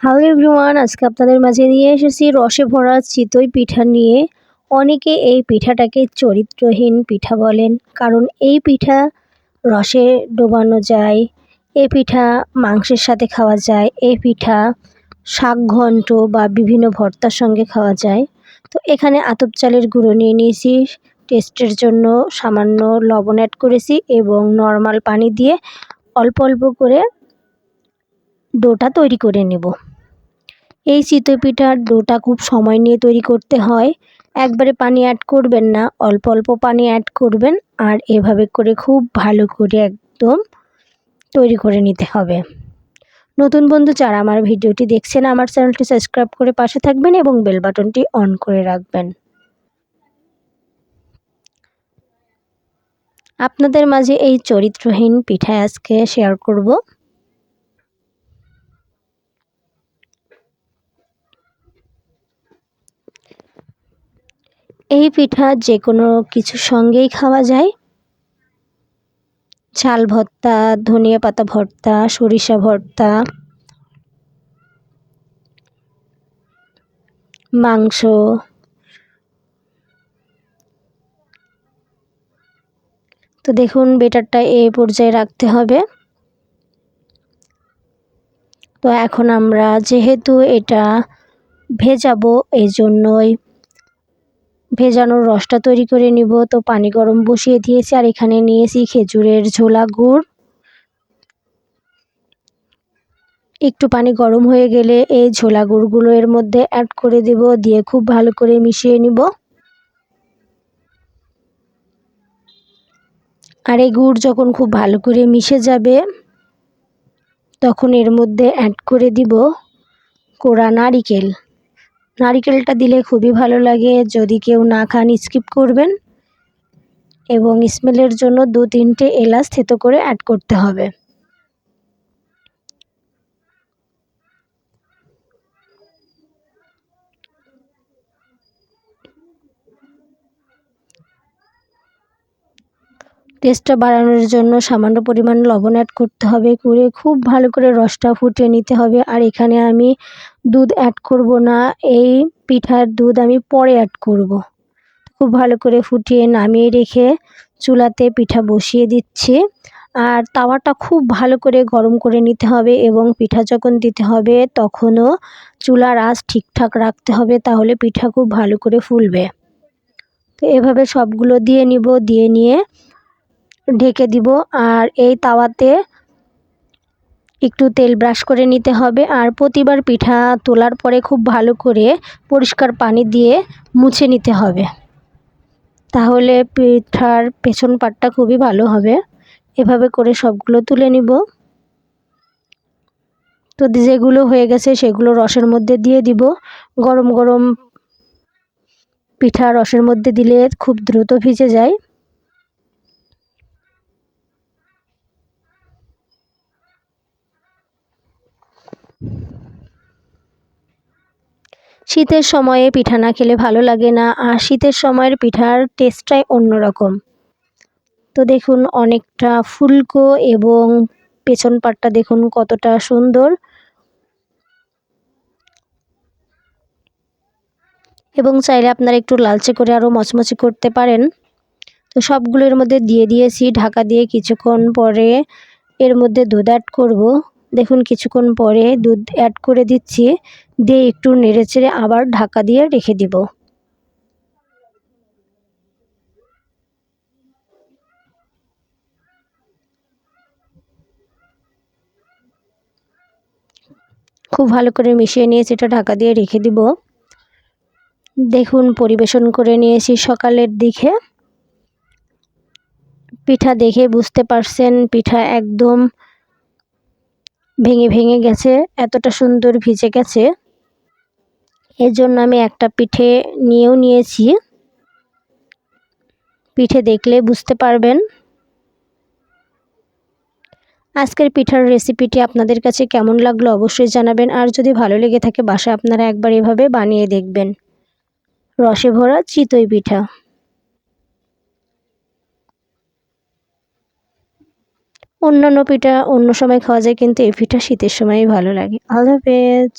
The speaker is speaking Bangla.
হ্যালো এভরিওয়ান, আজকে আপনাদের মাঝে নিয়ে এসেছি রসে ভরা চিতই পিঠা নিয়ে। অনেকে এই পিঠাটাকে চরিত্রহীন পিঠা বলেন, কারণ এই পিঠা রসে ডোবানো যায়, এই পিঠা মাংসের সাথে খাওয়া যায়, এই পিঠা শাক ঘন্ট বা বিভিন্ন ভর্তার সঙ্গে খাওয়া যায়। তো এখানে আতপ চালের গুঁড়ো নিয়ে নিয়েছি, টেস্টের জন্য সামান্য লবণ অ্যাড করেছি এবং নর্মাল পানি দিয়ে অল্প অল্প করে ডোটা তৈরি করে নেব। এই চিতই পিঠার ডোটা খুব সময় নিয়ে তৈরি করতে হয়। একবারে পানি অ্যাড করবেন না, অল্প অল্প পানি অ্যাড করবেন আর এভাবে করে খুব ভালো করে একদম তৈরি করে নিতে হবে। নতুন বন্ধু যারা আমার ভিডিওটি দেখছেন, আমার চ্যানেলটি সাবস্ক্রাইব করে পাশে থাকবেন এবং বেল বাটনটি অন করে রাখবেন। আপনাদের মাঝে এই চরিত্রহীন পিঠা আজকে শেয়ার করব। এই পিঠা যে কোনো কিছুর সঙ্গেই খাওয়া যায়। ঝাল ভর্তা, ধনিয়া পাতা ভর্তা, সরিষা ভর্তা, মাংস। তো দেখুন বেটারটা এই পর্যায়ে রাখতে হবে। তো এখন আমরা যেহেতু এটা ভেজাবো, এই জন্যই ভেজানোর রসটা তৈরি করে নিব। তো পানি গরম বসিয়ে দিয়েছি আর এখানে নিয়েছি খেজুরের ঝোলা গুড়। একটু পানি গরম হয়ে গেলে এই ঝোলা গুড়গুলো এর মধ্যে অ্যাড করে দেব, দিয়ে খুব ভালো করে মিশিয়ে নিব। আর এই গুড় যখন খুব ভালো করে মিশে যাবে, তখন এর মধ্যে অ্যাড করে দিব কোড়া নারিকেল। নারিকেলটা দিলে খুবই ভালো লাগে, যদি কেউ না খান স্কিপ করবেন। এবং স্মেলের জন্য 2-3টে এলাচ থেতো করে অ্যাড করতে হবে। টেস্টটা বাড়ানোর জন্য সামান্য পরিমাণ লবণ অ্যাড করতে হবে, করে খুব ভালো করে রসটা ফুটিয়ে নিতে হবে। আর এখানে আমি দুধ অ্যাড করব না, এই পিঠার দুধ আমি পরে অ্যাড করব। খুব ভালো করে ফুটিয়ে নামিয়ে রেখে চুলাতে পিঠা বসিয়ে দিচ্ছি। আর তাওয়াটা খুব ভালো করে গরম করে নিতে হবে এবং পিঠা যখন দিতে হবে তখনও চুলার আঁচ ঠিকঠাক রাখতে হবে, তাহলে পিঠা খুব ভালো করে ফুলবে। তো এভাবে সবগুলো দিয়ে নিব, দিয়ে নিয়ে ঢেকে দিব। আর এই তাওয়াতে একটু তেল ব্রাশ করে নিতে হবে। আর প্রতিবার পিঠা তোলার পরে খুব ভালো করে পরিষ্কার পানি দিয়ে মুছে নিতে হবে, তাহলে পিঠার পেছন পাটটা খুবই ভালো হবে। এভাবে করে সবগুলো তুলে নিব। তো যেগুলো হয়ে গেছে সেগুলো রসের মধ্যে দিয়ে দিব। গরম গরম পিঠা রসের মধ্যে দিলে খুব দ্রুত ভিজে যায়। শীতের সময়ে পিঠা না খেলে ভালো লাগে না, আর শীতের সময়ের পিঠার টেস্টটাই অন্যরকম। তো দেখুন অনেকটা ফুলকো এবং পেছন পাটটা দেখুন কতটা সুন্দর, এবং চাইলে আপনারা একটু লালচে করে আরও মচমচে করতে পারেন। তো সবগুলোর মধ্যে দিয়ে দিয়েছি, ঢাকা দিয়ে কিছুক্ষণ পরে এর মধ্যে দুধ অ্যাড করব। দেখুন কিছুক্ষণ পরে দুধ অ্যাড করে দিচ্ছি, দিয়ে একটু নেড়েচেড়ে আবার ঢাকা দিয়ে রেখে দিব। খুব ভালো করে মিশিয়ে নিয়ে সেটা ঢাকা দিয়ে রেখে দিব। দেখুন পরিবেশন করে নিয়েছি সকালের দিকে। পিঠা দেখে বুঝতে পারছেন পিঠা একদম ভেঙে ভেঙে গেছে, এতটা সুন্দর ভিজে গেছে। এর জন্য আমি একটা পিঠে নিয়েও নিয়েছি, পিঠে দেখলে বুঝতে পারবেন। আজকের পিঠার রেসিপিটি আপনাদের কাছে কেমন লাগলো অবশ্যই জানাবেন। আর যদি ভালো লেগে থাকে বাসায় আপনারা একবার এভাবে বানিয়ে দেখবেন রসে ভরা চিতই পিঠা। অন্যান্য পিঠা অন্য সময় খাওয়া যায়, কিন্তু এই পিঠা শীতের সময়ই ভালো লাগে। আল্লাহ হাফেজ।